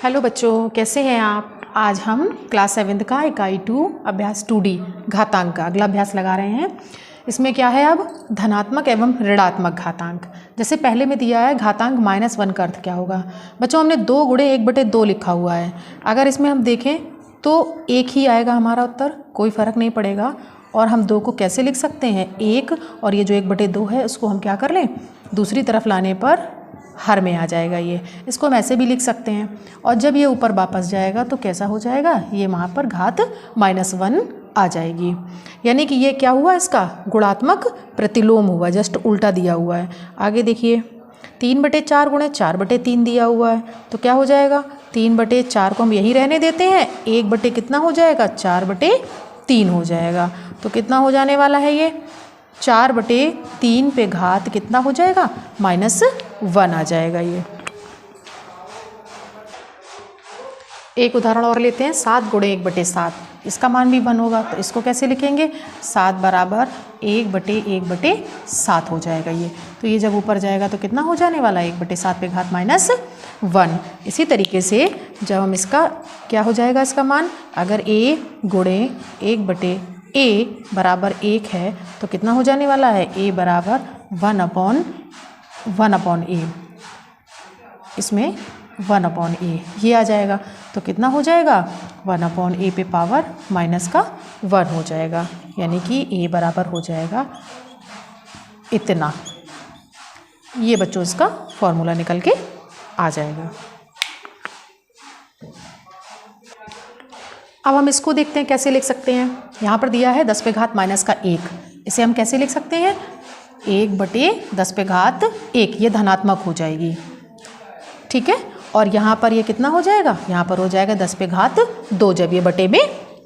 Hello बच्चों, कैसे हैं आप। आज हम क्लास 7 का इकाई 2 अभ्यास 2D घातांक का अगला अभ्यास लगा रहे हैं। इसमें क्या है, अब धनात्मक एवं ऋणात्मक घातांक। जैसे पहले में दिया है घातांक -1 का अर्थ क्या होगा। बच्चों हमने 2 गुणे 1/2 लिखा हुआ है। अगर इसमें हम देखें तो एक ही आएगा हमारा उत्तर, कोई फ़र्क नहीं पड़ेगा। और हम 2 को कैसे लिख सकते हैं, 1 और ये जो 1/2 है उसको हम क्या कर लें, दूसरी तरफ लाने पर हर में आ जाएगा। ये इसको हम ऐसे भी लिख सकते हैं। और जब ये ऊपर वापस जाएगा तो कैसा हो जाएगा, ये वहाँ पर घात -1 आ जाएगी। यानी कि ये क्या हुआ, इसका गुणात्मक प्रतिलोम हुआ, जस्ट उल्टा दिया हुआ है। आगे देखिए 3/4 गुणे 4/3 दिया हुआ है, तो क्या हो जाएगा, 3/4 को हम यही रहने देते हैं, 1 कितना हो जाएगा, 4/3 हो जाएगा। तो कितना हो जाने वाला है, ये 4/3 पे घात कितना हो जाएगा, -1 आ जाएगा। ये एक उदाहरण और लेते हैं, 7 गुणे 1/7, इसका मान भी 1 होगा। तो इसको कैसे लिखेंगे, 7 बराबर 1/1/7 हो जाएगा ये। तो ये जब ऊपर जाएगा तो कितना हो जाने वाला है, 1/7 पे घात -1। इसी तरीके से जब हम इसका क्या हो जाएगा, इसका मान अगर a गुणे 1/a बराबर 1 है तो कितना हो जाने वाला है, a बराबर 1/a, इसमें 1/a ये आ जाएगा। तो कितना हो जाएगा, 1/a पे पावर -1 हो जाएगा। यानी कि a बराबर हो जाएगा इतना। ये बच्चों इसका फॉर्मूला निकल के आ जाएगा। अब हम इसको देखते हैं कैसे लिख सकते हैं। यहाँ पर दिया है 10 पे घात -1, इसे हम कैसे लिख सकते हैं, 1/10 पे घात 1, ये धनात्मक हो जाएगी, ठीक है। और यहाँ पर ये कितना हो जाएगा, यहाँ पर हो जाएगा 10 पे घात 2, जब ये बटे में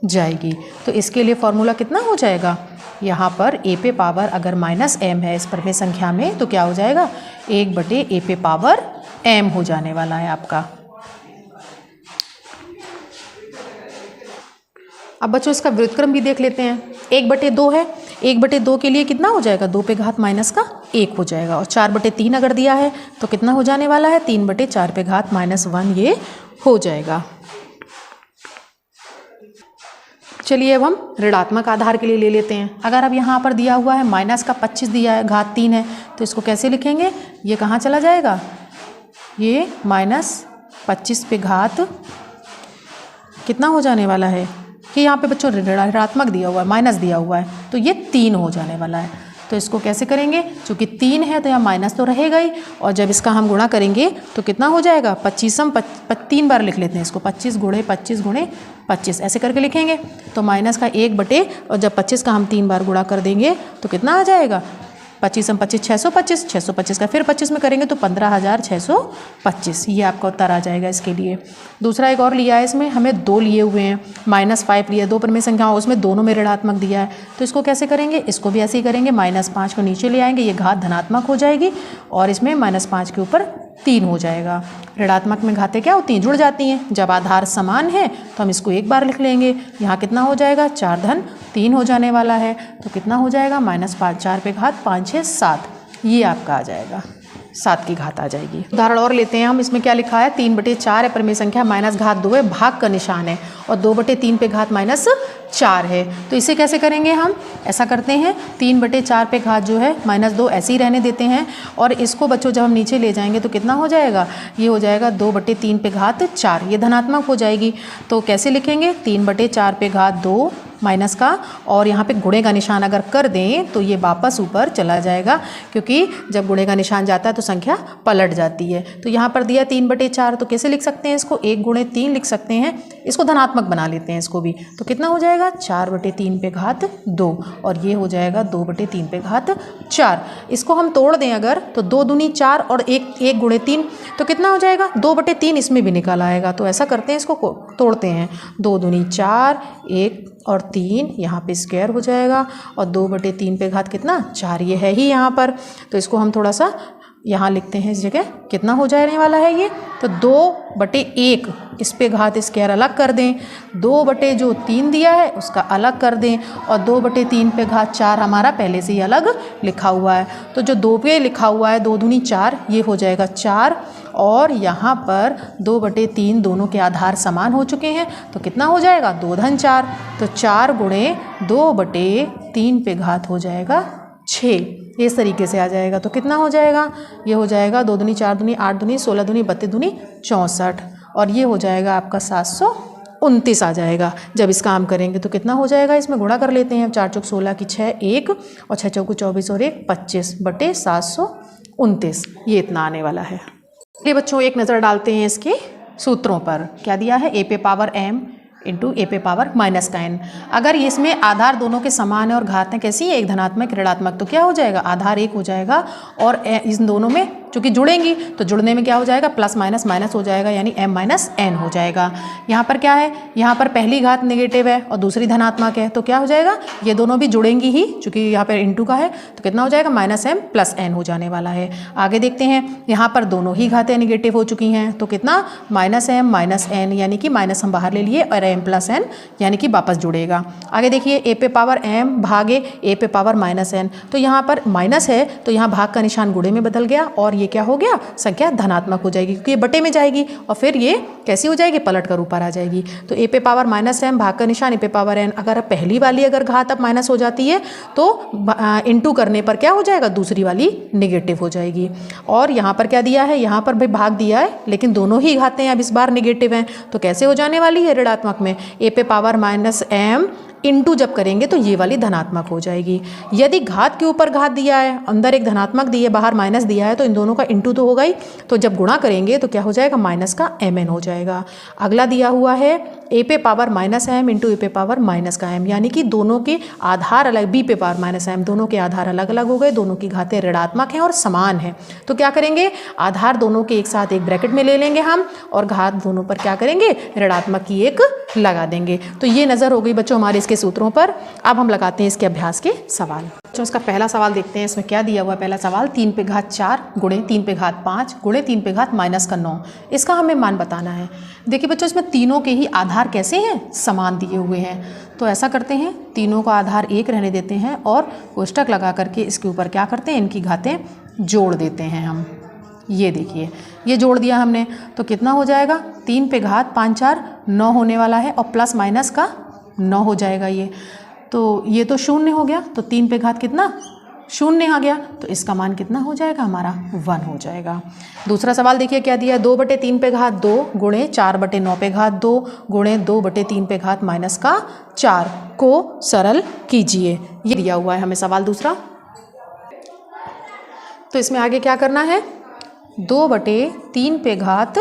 जाएगी। तो इसके लिए फॉर्मूला कितना हो जाएगा, यहाँ पर a पे पावर अगर -m है इस परिमेय संख्या में तो क्या हो जाएगा, 1/a पे पावर m हो जाने वाला है आपका। अब बच्चों इसका व्युत्क्रम भी देख लेते हैं। 1/2 है, 1/2 के लिए कितना हो जाएगा, 2 पे घात -1 हो जाएगा। और 4/3 अगर दिया है तो कितना हो जाने वाला है, 3/4 पे घात -1 ये हो जाएगा। चलिए अब हम ऋणात्मक आधार के लिए ले लेते हैं। अगर अब यहाँ पर दिया हुआ है -25 दिया है, घात 3 है, तो इसको कैसे लिखेंगे, ये कहाँ चला जाएगा, ये -25 पे घात कितना हो जाने वाला है, कि यहाँ पे बच्चों ऋणात्मक दिया हुआ है, माइनस दिया हुआ है, तो ये 3 हो जाने वाला है। तो इसको कैसे करेंगे, चूँकि 3 है तो यहाँ माइनस तो रहेगा ही, और जब इसका हम गुणा करेंगे तो कितना हो जाएगा, 25 हम 3 बार लिख लेते हैं इसको, 25 गुणे 25 गुणे 25 ऐसे करके लिखेंगे। तो माइनस का 1 और जब 25 का हम 3 बार गुणा कर देंगे तो कितना आ जाएगा, 25 हम 25 625, 625 का फिर 25 में करेंगे तो 15,625, ये आपका उत्तर आ जाएगा इसके लिए। दूसरा एक और लिया है, इसमें हमें 2 लिए हुए हैं, -5 लिया, 2 परिमेय संख्या उसमें दोनों में ऋणात्मक दिया है। तो इसको कैसे करेंगे, इसको भी ऐसे ही करेंगे, -5 को नीचे ले आएंगे, ये घात धनात्मक हो जाएगी और इसमें -5 के ऊपर 3 हो जाएगा। ऋणात्मक में घातें क्या होती हैं, जुड़ जाती हैं। जब आधार समान है तो हम इसको एक बार लिख लेंगे, यहाँ कितना हो जाएगा, 4-3 हो जाने वाला है। तो कितना हो जाएगा, -5, 4 पे घात 5 6 7, ये आपका आ जाएगा, 7 की घात आ जाएगी। उदाहरण और लेते हैं हम। इसमें क्या लिखा है, 3/4 है, परिमेय संख्या -2 है, भाग का निशान है, और 2/3 पे घात -4 है। तो इसे कैसे करेंगे हम, ऐसा करते हैं, 3/4 पे घात जो है -2 ऐसे ही रहने देते हैं, और इसको बच्चों जब हम नीचे ले जाएंगे तो कितना हो जाएगा, ये हो जाएगा 2/3 पे घात 4, ये धनात्मक हो जाएगी। तो कैसे लिखेंगे, 3/4 पे घात 2 माइनस का, और यहाँ पे गुणे का निशान अगर कर दें तो ये वापस ऊपर चला जाएगा, क्योंकि जब गुणे का निशान जाता है तो संख्या पलट जाती है। तो यहाँ पर दिया 3/4, तो कैसे लिख सकते हैं इसको, 1 गुणे 3 लिख सकते हैं, इसको धनात्मक बना लेते हैं इसको भी। तो कितना हो जाएगा, 4/3 पे घात 2, और ये हो जाएगा 2/3 पे घात 4। इसको हम तोड़ दें अगर तो 2 दूनी 4 और 1 गुणे 3, तो कितना हो जाएगा, 2/3 इसमें भी निकल आएगा। तो ऐसा करते हैं, इसको तोड़ते हैं, 2 दूनी 4, 1 और 3 यहाँ पे स्क्वायर हो जाएगा, और 2/3 पे घात कितना, 4, ये है ही यहाँ पर। तो इसको हम थोड़ा सा यहाँ लिखते हैं, इस जगह कितना हो जाने वाला है ये, तो 2/1, इस पे घात स्क्वायर अलग कर दें, 2/3 दिया है उसका अलग कर दें, और 2/3 पे घात 4 हमारा पहले से ही अलग लिखा हुआ है। तो जो 2 पे लिखा हुआ है 2 दूनी 4, ये हो जाएगा 4, और यहाँ पर 2/3 दोनों के आधार समान हो चुके हैं, तो कितना हो जाएगा 2 धन 4, तो 4 गुणे 2/3 पे घात हो जाएगा 6। इस तरीके से आ जाएगा, तो कितना हो जाएगा, ये हो जाएगा 2 दूनी 4 दूनी 8 दूनी 16 दूनी 32 दूनी 64, और ये हो जाएगा आपका 729 आ जाएगा। जब इस काम करेंगे तो कितना हो जाएगा, इसमें गुणा कर लेते हैं, 4 चौक 16 की 6 1 और 6 चौक 24 और 1 25/729, ये इतना आने वाला है। ये बच्चों एक नज़र डालते हैं इसके सूत्रों पर। क्या दिया है, a पे पावर m इंटू ए पे पावर माइनस का n। अगर इसमें आधार दोनों के समान है और घातें कैसी है, एक धनात्मक ऋणात्मक, तो क्या हो जाएगा, आधार 1 हो जाएगा और इस दोनों में चूँकि जुड़ेंगी तो जुड़ने में क्या हो जाएगा, प्लस माइनस माइनस हो जाएगा, यानी m माइनस n हो जाएगा। यहाँ पर क्या है, यहाँ पर पहली घात नेगेटिव है और दूसरी धनात्मक है, तो क्या हो जाएगा, ये दोनों भी जुड़ेंगी ही, चूँकि यहाँ पर इंटू का है, तो कितना हो जाएगा, -m + n हो जाने वाला है। आगे देखते हैं, यहाँ पर दोनों ही घातें नेगेटिव हो चुकी हैं, तो कितना -m - n, यानी कि माइनस हम बाहर ले लिए और m + n यानी कि वापस जुड़ेगा। आगे देखिए, a पे पावर m भागे a पे पावर -n, तो यहाँ पर माइनस है तो यहाँ भाग का निशान गुणे में बदल गया और ये क्या हो गया, संख्या धनात्मक हो जाएगी, क्योंकि ये बटे में जाएगी और फिर ये कैसी हो जाएगी, पलट कर ऊपर आ जाएगी। तो a पे पावर -m भाग का निशान a पे पावर n, अगर पहली वाली अगर घात अब माइनस हो जाती है तो इंटू करने पर क्या हो जाएगा, दूसरी वाली नेगेटिव हो जाएगी। और यहाँ पर क्या दिया है, यहाँ पर भाई भाग दिया है लेकिन दोनों ही घातें अब इस बार नेगेटिव हैं, तो कैसे हो जाने वाली है ऋणात्मक में, a पे पावर -m इंटू जब करेंगे तो ये वाली धनात्मक हो जाएगी। यदि घात के ऊपर घात दिया है, अंदर एक धनात्मक दी है बाहर माइनस दिया है, तो इन दोनों का इंटू तो होगा ही, तो जब गुणा करेंगे तो क्या हो जाएगा, माइनस का mn हो जाएगा। अगला दिया हुआ है a पे पावर -m इंटू a पे पावर माइनस का m, यानी कि दोनों के आधार अलग, b पे पावर -m, दोनों के आधार अलग अलग हो गए, दोनों की घातें ऋणात्मक हैं और समान हैं। तो क्या करेंगे, आधार दोनों के एक साथ एक ब्रैकेट में ले लेंगे हम और घात दोनों पर क्या करेंगे, ऋणात्मक की एक लगा देंगे। तो ये नज़र हो गई बच्चों हमारे इसके सूत्रों पर। अब हम लगाते हैं इसके अभ्यास के सवाल। बच्चों इसका पहला सवाल देखते हैं, इसमें क्या दिया हुआ है। पहला सवाल, 3 पे घात 4 गुणे 3 पे घात 5 गुणे 3 पे घात -9, इसका हमें मान बताना है। देखिए बच्चों, इसमें तीनों के ही आधार कैसे हैं, समान दिए हुए हैं। तो ऐसा करते हैं, तीनों का आधार 1 रहने देते हैं और कोष्टक लगा करके इसके ऊपर क्या करते हैं, इनकी घातें जोड़ देते हैं हम। ये देखिए, ये जोड़ दिया हमने, तो कितना हो जाएगा, 3 पे घात 5 4 9 होने वाला है और प्लस माइनस का 9 हो जाएगा ये, तो ये तो 0 हो गया, तो 3 पे घात कितना 0 आ गया, तो इसका मान कितना हो जाएगा हमारा 1 हो जाएगा। दूसरा सवाल देखिए क्या दिया है, 2/3 पे घात 2 गुणे 4/9 पे घात 2 गुणे 2/3 पे घात -4 को सरल कीजिए। ये दिया हुआ है हमें सवाल दूसरा। तो इसमें आगे क्या करना है, 2/3 पे घात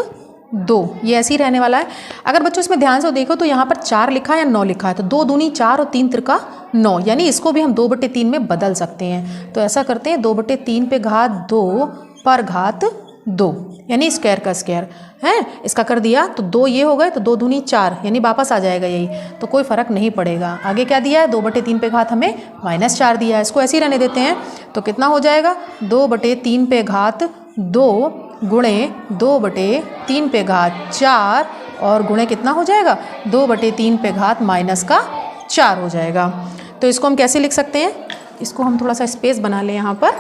2, ये ऐसे ही रहने वाला है। अगर बच्चों इसमें ध्यान से देखो तो यहाँ पर 4 लिखा है या 9 लिखा है, तो 2 दूनी 4 और 3 त्रिका 9, यानी इसको भी हम 2/3 में बदल सकते हैं। तो ऐसा करते हैं, 2/3 पे घात 2 पर घात 2, यानी स्क्वायर का स्क्वायर है, इसका कर दिया तो 2 ये हो गए, तो 2 दूनी 4 यानी वापस आ जाएगा यही, तो कोई फ़र्क नहीं पड़ेगा। आगे क्या दिया है, 2/3 पे घात हमें -4 दिया है, इसको ऐसे ही रहने देते हैं। तो कितना हो जाएगा, 2/3 पे घात 2 गुणे 2/3 पे घात 4 और गुणे कितना हो जाएगा, 2/3 पे घात -4 हो जाएगा। तो इसको हम कैसे लिख सकते हैं, इसको हम थोड़ा सा स्पेस बना लें यहाँ पर,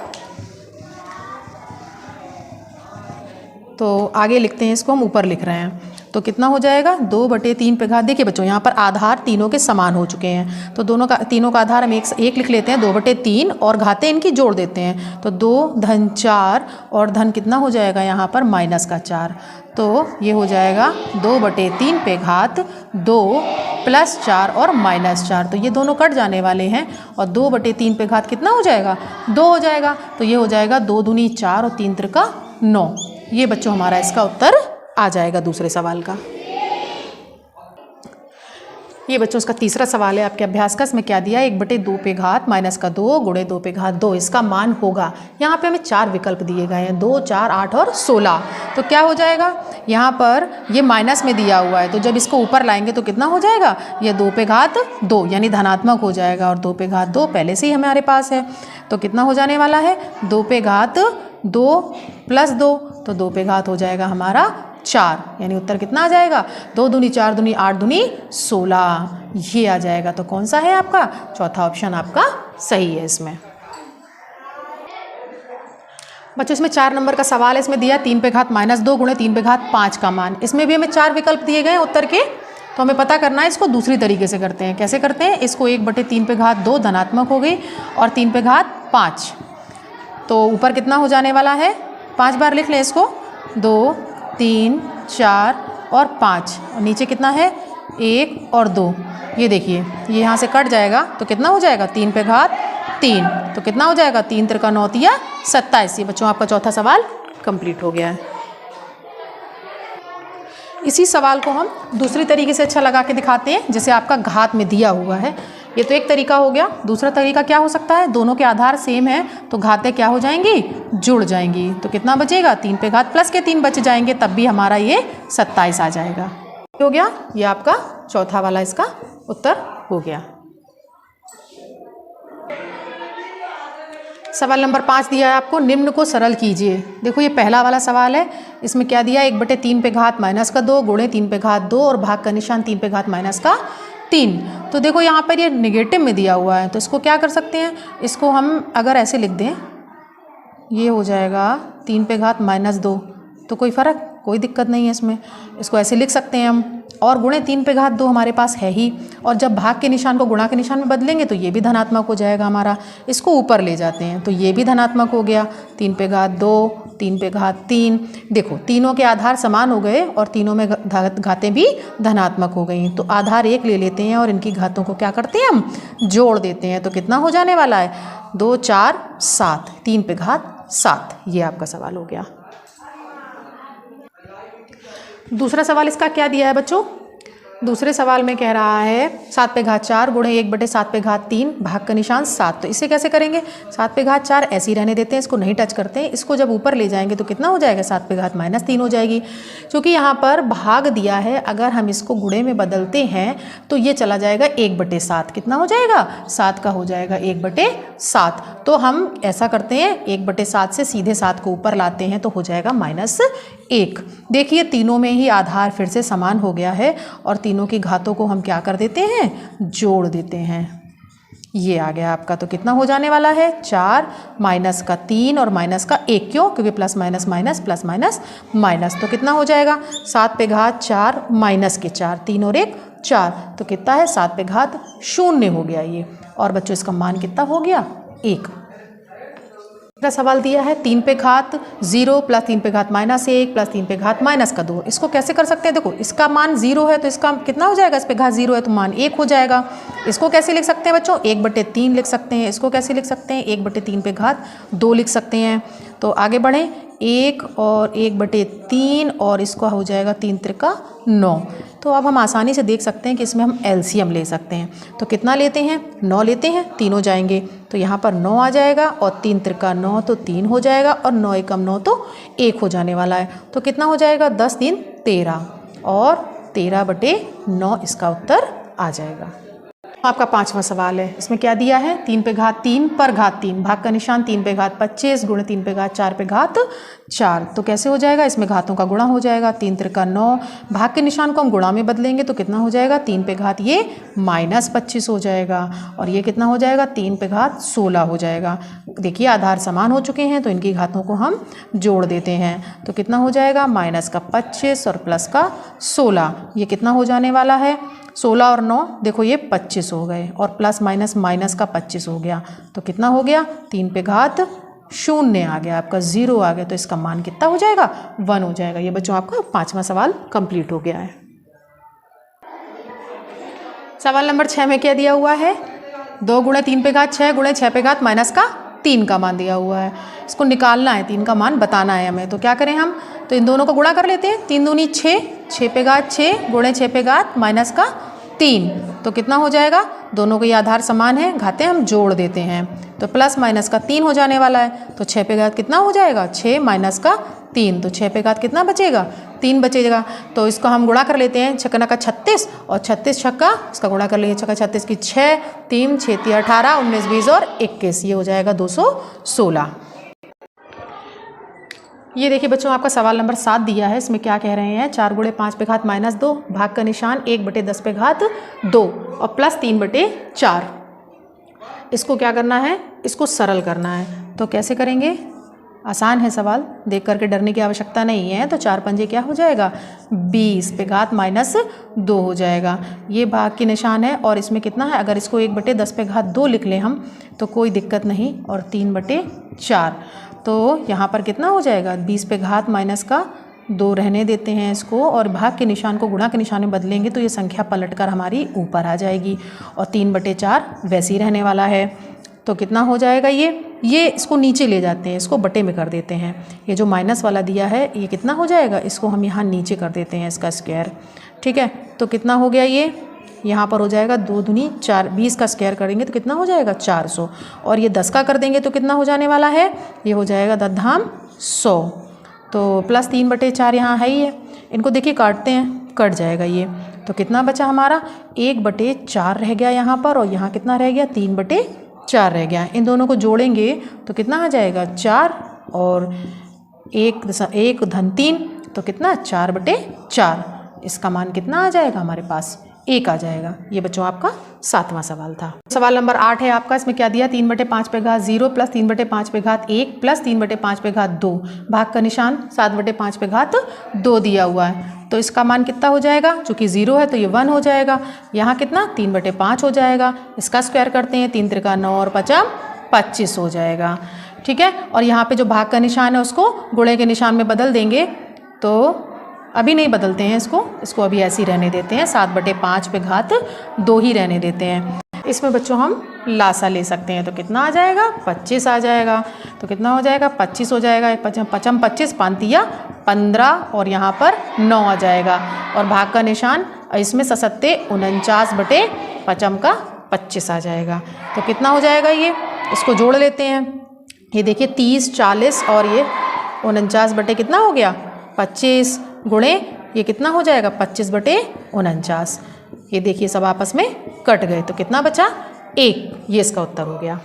तो आगे लिखते हैं, इसको हम ऊपर लिख रहे हैं। तो कितना हो जाएगा, 2/3 पे घात, देखिए बच्चों यहाँ पर आधार तीनों के समान हो चुके हैं, तो तीनों का आधार हम एक लिख लेते हैं, 2/3 और घातें इनकी जोड़ देते हैं, तो 2 धन 4 और धन कितना हो जाएगा यहाँ पर -4, तो ये हो जाएगा 2/3 पे घात 2 + 4 और -4, तो ये दोनों कट जाने वाले हैं और 2/3 पे घात कितना हो जाएगा, 2 हो जाएगा, तो ये हो जाएगा 2 दूनी 4 और 3 त्रिका 9। ये बच्चों हमारा इसका उत्तर आ जाएगा दूसरे सवाल का। ये बच्चों इसका तीसरा सवाल है आपके अभ्यास का। इसमें क्या दिया है, 1/2 पे घात -2 गुणे 2 पे घात 2, इसका मान होगा। यहाँ पे हमें 4 विकल्प दिए गए हैं, 2 4 8 और 16। तो क्या हो जाएगा, यहाँ पर ये माइनस में दिया हुआ है, तो जब इसको ऊपर लाएंगे तो कितना हो जाएगा, ये 2 पे घात 2 यानी धनात्मक हो जाएगा, और 2 पे घात 2 पहले से ही हमारे पास है, तो कितना हो जाने वाला है, 2 पे घात 2 + 2, तो 2 पे घात हो जाएगा हमारा 4, यानी उत्तर कितना आ जाएगा, 2 दूनी 4 दूनी 8 दूनी 16, ये आ जाएगा। तो कौन सा है आपका, चौथा ऑप्शन आपका सही है इसमें। बच्चों इसमें 4 नंबर का सवाल है। इसमें दिया 3 पे घात -2 गुणे 3 पे घात 5 का मान। इसमें भी हमें 4 विकल्प दिए गए हैं उत्तर के, तो हमें पता करना है इसको दूसरी तरीके से करते हैं। कैसे करते हैं? इसको 1/3 पे घात 2 धनात्मक हो गई और 3 पे घात 5, तो ऊपर कितना हो जाने वाला है? 5 बार लिख लें इसको, 2 3 4 और 5, और नीचे कितना है? 1 और 2। ये देखिए ये यहाँ से कट जाएगा तो कितना हो जाएगा? 3 पे घात 3, तो कितना हो जाएगा? 3 त्रिका 9 तिया 27। ये बच्चों आपका चौथा सवाल कंप्लीट हो गया है। इसी सवाल को हम दूसरी तरीके से अच्छा लगा के दिखाते हैं, जैसे आपका घात में दिया हुआ है। ये तो एक तरीका हो गया। दूसरा तरीका क्या हो सकता है? दोनों के आधार सेम है तो घातें क्या हो जाएंगी? जुड़ जाएंगी। तो कितना बचेगा? 3 पे घात प्लस के 3 बच जाएंगे, तब भी हमारा ये 27 आ जाएगा। हो गया, ये आपका चौथा वाला इसका उत्तर हो गया। सवाल नंबर 5 दिया है आपको, निम्न को सरल कीजिए। देखो ये पहला वाला सवाल है। इसमें क्या दिया है? 1/3 पे घात -2 गुणे 3 पे घात 2 और भाग का निशान 3 पे घात -3। तो देखो यहाँ पर ये निगेटिव में दिया हुआ है, तो इसको क्या कर सकते हैं? इसको हम अगर ऐसे लिख दें, ये हो जाएगा 3 पे घात -2, तो कोई फ़र्क, कोई दिक्कत नहीं है इसमें। इसको ऐसे लिख सकते हैं हम, और गुणे 3 पे घात 2 हमारे पास है ही, और जब भाग के निशान को गुणा के निशान में बदलेंगे तो ये भी धनात्मक हो जाएगा हमारा। इसको ऊपर ले जाते हैं तो ये भी धनात्मक हो गया। 3 पे घात 2, 3 पे घात 3। देखो तीनों के आधार समान हो गए और तीनों में घातें भी धनात्मक हो गई। तो आधार 1 ले लेते हैं और इनकी घातों को क्या करते हैं? हम जोड़ देते हैं। तो कितना हो जाने वाला है? 2 4 7, 3 पे घात 7। ये आपका सवाल हो गया। दूसरा सवाल इसका क्या दिया है बच्चों? दूसरे सवाल में कह रहा है 7 पे घात 4 गुणे 1/7 पे घात 3 भाग का निशान 7। तो इसे कैसे करेंगे? 7 पे घात 4 ऐसे ही रहने देते हैं, इसको नहीं टच करते हैं। इसको जब ऊपर ले जाएंगे तो कितना हो जाएगा? 7 पे घात -3 हो जाएगी। क्योंकि यहाँ पर भाग दिया है, अगर हम इसको गुणे में बदलते हैं तो ये चला जाएगा 1/7। कितना हो जाएगा? 7 का हो जाएगा 1/7। तो हम ऐसा करते हैं, 1/7 से सीधे 7 को ऊपर लाते हैं तो हो जाएगा -1। देखिए तीनों में ही आधार फिर से समान हो गया है और तीनों की घातों को हम क्या कर देते हैं? जोड़ देते हैं। ये आ गया आपका। तो कितना हो जाने वाला है? 4 माइनस का 3 और माइनस का 1। क्यों? क्योंकि plus minus minus plus minus minus. तो कितना हो जाएगा? 7 पे घात 4 माइनस के 4, 3 और 1 4। तो कितना है? 7 पे घात 0 हो गया ये। और बच्चों इसका मान कितना हो गया? 1। का सवाल दिया है 3 पे घात 0 प्लस 3 पे घात -1 प्लस 3 पे घात -2। इसको कैसे कर सकते हैं? देखो इसका मान 0 है तो इसका कितना हो जाएगा? इस पे घात 0 है तो मान 1 हो जाएगा। इसको कैसे लिख सकते हैं बच्चों? 1/3 लिख सकते हैं। इसको कैसे लिख सकते हैं? 1/3 पे घात 2 लिख सकते हैं। तो आगे बढ़ें, 1 और 1/3 और इसका हो जाएगा 3 त्रिका 9। तो अब हम आसानी से देख सकते हैं कि इसमें हम एलसीएम ले सकते हैं। तो कितना लेते हैं? 9 लेते हैं, तीनों जाएंगे तो यहाँ पर 9 आ जाएगा और 3 त्रिका 9 तो 3 हो जाएगा और 9 एकम 9 तो 1 हो जाने वाला है। तो कितना हो जाएगा? 10 3 13 और 13/9 इसका उत्तर आ जाएगा। आपका 5वां सवाल है। इसमें क्या दिया है? 3 पे घात 3 पर घात 3 भाग का निशान 3 पे घात 25 गुणे 3 पे घात 4 पे घात 4। तो कैसे हो जाएगा? इसमें घातों का गुणा हो जाएगा। 3 त्रिका 9, भाग के निशान को हम गुणा में बदलेंगे तो कितना हो जाएगा? 3 पे घात ये -25 हो जाएगा और ये कितना हो जाएगा? 3 पे घात 16 हो जाएगा। देखिए आधार समान हो चुके हैं तो इनकी घातों को हम जोड़ देते हैं। तो कितना हो जाएगा? माइनस का 25 और प्लस का 16। ये कितना हो जाने वाला है? 16 और 9 देखो ये 25 हो गए और प्लस माइनस माइनस का 25 हो गया। तो कितना हो गया? 3 पे घात 0 आ गया, आपका 0 आ गया। तो इसका मान कितना हो जाएगा? 1 हो जाएगा। ये बच्चों आपका 5वां सवाल कंप्लीट हो गया है। सवाल नंबर 6 में क्या दिया हुआ है? 2 गुणे 3 पे घात 6 गुणे 6 पे घात -3 का मान दिया हुआ है। इसको निकालना है, 3 का मान बताना है हमें। तो क्या करें हम? तो इन दोनों को गुणा कर लेते हैं। 3 दूनी 6, 6 पे घात 6 गुणे 6 पे घात -3। तो कितना हो जाएगा? दोनों के आधार समान है, घातें हम जोड़ देते हैं तो प्लस माइनस का 3 हो जाने वाला है। तो 6 पे घात कितना हो जाएगा? 6 माइनस का 3। तो 6 पे घात कितना बचेगा? 3 बचेगा। तो इसको हम गुणा कर लेते हैं। 6 का 36 और 36 छक्का, इसका गुणा कर लेंगे। 6 का 36 की 6, 3 6 3 18 19 20 और 21। ये हो जाएगा 216। ये देखिए बच्चों आपका सवाल नंबर 7 दिया है। इसमें क्या कह रहे हैं? 4 गुणे 5 पे घात -2 भाग का निशान 1/10 पे घात 2 और प्लस 3/4। इसको क्या करना है? इसको सरल करना है। तो कैसे करेंगे? आसान है सवाल, देख करके डरने की आवश्यकता नहीं है। तो 4 पंजे क्या हो जाएगा 20 पे घात -2 हो जाएगा। ये भाग के निशान है और इसमें कितना है, अगर इसको 1/10 पे घात 2 लिख लें हम तो कोई दिक्कत नहीं, और 3/4 तो यहाँ पर कितना हो जाएगा 20 पे घात -2 रहने देते हैं इसको, और भाग के निशान को गुणा के निशान में बदलेंगे तो ये संख्या पलटकर हमारी ऊपर आ जाएगी, और 3/4 वैसे ही रहने वाला है। तो कितना हो जाएगा ये इसको नीचे ले जाते हैं, इसको बटे में कर देते हैं। ये जो माइनस वाला दिया है ये कितना हो जाएगा, इसको हम यहाँ नीचे कर देते हैं इसका स्क्वायर। ठीक है, तो कितना हो गया ये, यहाँ पर हो जाएगा 2 दूनी 4, 20 का स्क्वायर करेंगे तो कितना हो जाएगा 400, और ये 10 का कर देंगे तो कितना हो जाने वाला है, ये हो जाएगा 10 धाम 100। तो प्लस 3/4 यहाँ है ही है, इनको देखिए काटते हैं, कट जाएगा ये। तो कितना बचा हमारा 1/4 रह गया यहाँ पर, और यहाँ कितना रह गया 3/4 रह गया। इन दोनों को जोड़ेंगे तो कितना आ जाएगा 4 और 1 धन 3 तो कितना 4/4। इसका मान कितना आ जाएगा हमारे पास 1 आ जाएगा। ये बच्चों आपका 7वां सवाल था। सवाल नंबर 8 है आपका, इसमें क्या दिया 3/5 पे घात 0 प्लस 3/5 पे घात 1 प्लस 3/5 पे घात 2, भाग का निशान 7/5 पे घात 2 दिया हुआ है। तो इसका मान कितना हो जाएगा, चूंकि 0 है तो ये 1 हो जाएगा। यहाँ कितना 3/5 हो जाएगा, इसका स्क्वायर करते हैं, 3 त्रिका 9 और 5 25 हो जाएगा। ठीक है, और यहाँ पे जो भाग का निशान है उसको गुणे के निशान में बदल देंगे, तो अभी नहीं बदलते हैं इसको अभी ऐसे ही रहने देते हैं, 7/5 पे घात 2 ही रहने देते हैं। इसमें बच्चों हम लासा ले सकते हैं, तो कितना आ जाएगा 25 आ जाएगा। तो कितना हो जाएगा 25 हो जाएगा, 5 25 5 15 और यहाँ पर 9 आ जाएगा, और भाग का निशान इसमें 7 49/5 का 25 आ जाएगा। तो कितना हो जाएगा ये, इसको जोड़ लेते हैं। ये देखिए 30 40 और ये 49 कितना हो गया 25 गुणे ये कितना हो जाएगा 25/49। ये देखिए सब आपस में कट गए, तो कितना बचा 1। ये इसका उत्तर हो गया।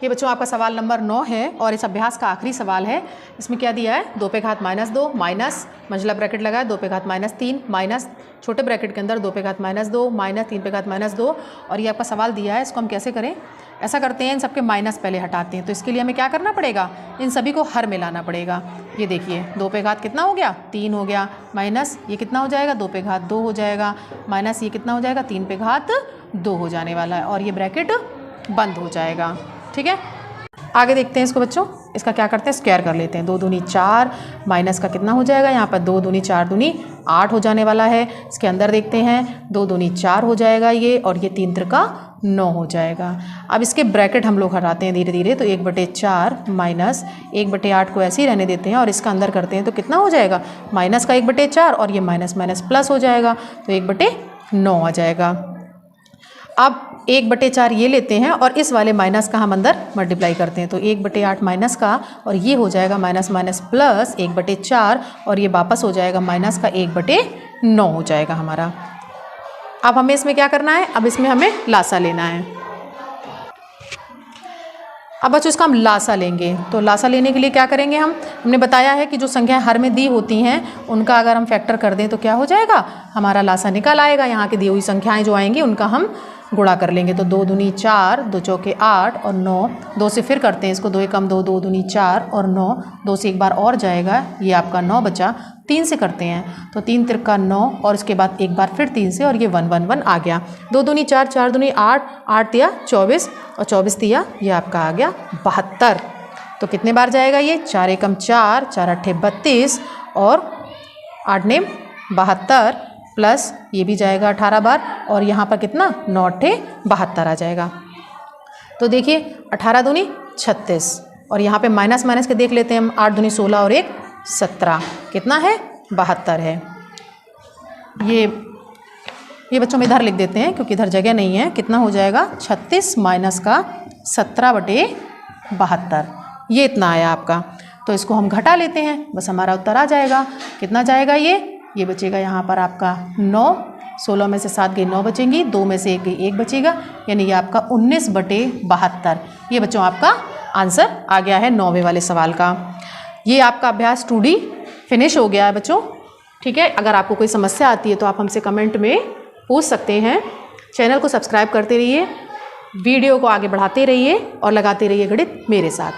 ये बच्चों आपका सवाल नंबर 9 है और इस अभ्यास का आखिरी सवाल है। इसमें क्या दिया है 2 पे घात -2 माइनस मंझला ब्रैकेट लगाया 2 पे घात -3 माइनस छोटे ब्रैकेट के अंदर 2 पे घात -2 माइनस 3 पे घात -2, और ये आपका सवाल दिया है। इसको हम कैसे करें, ऐसा करते हैं इन सबके माइनस पहले हटाते हैं। तो इसके लिए हमें क्या करना पड़ेगा, इन सभी को हर में लाना पड़ेगा। ये देखिए 2 पे घात कितना हो गया 3 हो गया, माइनस ये कितना हो जाएगा 2 पे घात 2 हो जाएगा, माइनस ये कितना हो जाएगा 3 पे घात 2 हो जाने वाला है, और ये ब्रैकेट बंद हो जाएगा। ठीक है, आगे देखते हैं इसको बच्चों। इसका क्या करते हैं स्क्वायर कर लेते हैं। 2 दूनी 4 माइनस का कितना हो जाएगा, यहाँ पर 2 दूनी 4 दूनी 8 हो जाने वाला है। इसके अंदर देखते हैं 2 दूनी 4 हो जाएगा ये, और ये 3 त्रिका 9 हो जाएगा। अब इसके ब्रैकेट हम लोग हटाते हैं धीरे धीरे, तो 1/4 माइनस 1/8 को ऐसे ही रहने देते हैं, और इसका अंदर करते हैं तो कितना हो जाएगा माइनस का 1/4 और ये माइनस माइनस प्लस हो जाएगा, तो 1/9 आ जाएगा। अब 1/4 ये लेते हैं और इस वाले माइनस का हम अंदर मल्टीप्लाई करते हैं, तो 1/8 माइनस का, और ये हो जाएगा माइनस माइनस प्लस 1/4, और ये वापस हो जाएगा माइनस का 1/9 हो जाएगा हमारा। अब हमें इसमें क्या करना है, अब इसमें हमें लासा लेना है। अब बच्चों इसका हम लासा लेंगे, तो लासा लेने के लिए क्या करेंगे हमने बताया है कि जो संख्याएं हर में दी होती हैं उनका अगर हम फैक्टर कर दें तो क्या हो जाएगा हमारा लासा निकल आएगा। यहाँ की दी हुई संख्याएं जो आएंगी उनका हम गुणा कर लेंगे, तो 2 दूनी 4 2 चौके 8 और 9, 2 से फिर करते हैं इसको, 2 एकम 2 2 दूनी 4 और 9, 2 से एक बार और जाएगा, ये आपका 9 बचा। 3 से करते हैं तो 3 त्रिका 9 और इसके बाद एक बार फिर 3 से, और ये 1 1 1 आ गया। 2 दूनी 4 4 दूनी 8 8 दिया 24 और 24 दिया, ये आपका आ गया 72। तो कितने बार जाएगा ये 4 एकम 4 4 अट्ठे 32 और 8 नेम 72 प्लस ये भी जाएगा 18 बार, और यहाँ पर कितना 9 अट्ठे 72 आ जाएगा। तो देखिए 18 दूनी 36, और यहाँ पे माइनस माइनस के देख लेते हैं हम, 8 दूनी 16 और 1 17 कितना है 72 है। ये बच्चों में इधर लिख देते हैं क्योंकि इधर जगह नहीं है। कितना हो जाएगा 36 माइनस का 17/72, ये इतना आया आपका। तो इसको हम घटा लेते हैं, बस हमारा उत्तर आ जाएगा। कितना जाएगा ये बचेगा यहाँ पर आपका 9, 16 में से 7 गई 9 बचेंगी, 2 में से 1 गई 1 बचेगा, यानी ये आपका 19/72। ये बच्चों आपका आंसर आ गया है 9वें वाले सवाल का। ये आपका अभ्यास 2D फिनिश हो गया है बच्चों। ठीक है, अगर आपको कोई समस्या आती है तो आप हमसे कमेंट में पूछ सकते हैं। चैनल को सब्सक्राइब करते रहिए, वीडियो को आगे बढ़ाते रहिए और लगाते रहिए गणित मेरे साथ।